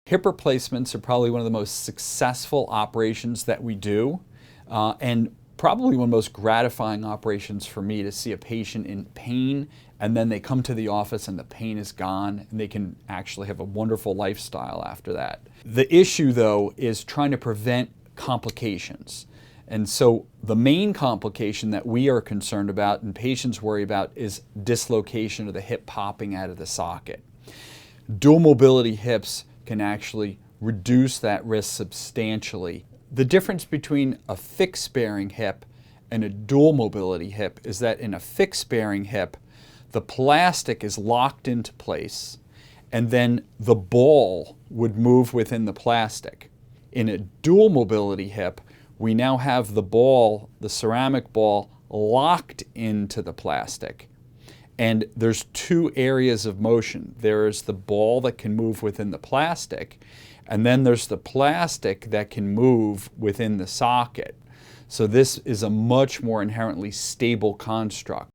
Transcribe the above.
Hip replacements are probably one of the most successful operations that we do, and probably one of the most gratifying operations for me to see a patient in pain and then they come to the office and the pain is gone and they can actually have a wonderful lifestyle after that. The issue though is trying to prevent complications. And so the main complication that we are concerned about and patients worry about is dislocation of the hip popping out of the socket. Dual mobility hips can actually reduce that risk substantially. The difference between a fixed bearing hip and a dual mobility hip is that in a fixed bearing hip, the plastic is locked into place and then the ball would move within the plastic. In a dual mobility hip, we now have the ball, the ceramic ball, locked into the plastic. And there's two areas of motion. There's the ball that can move within the plastic, and then there's the plastic that can move within the socket. So this is a much more inherently stable construct.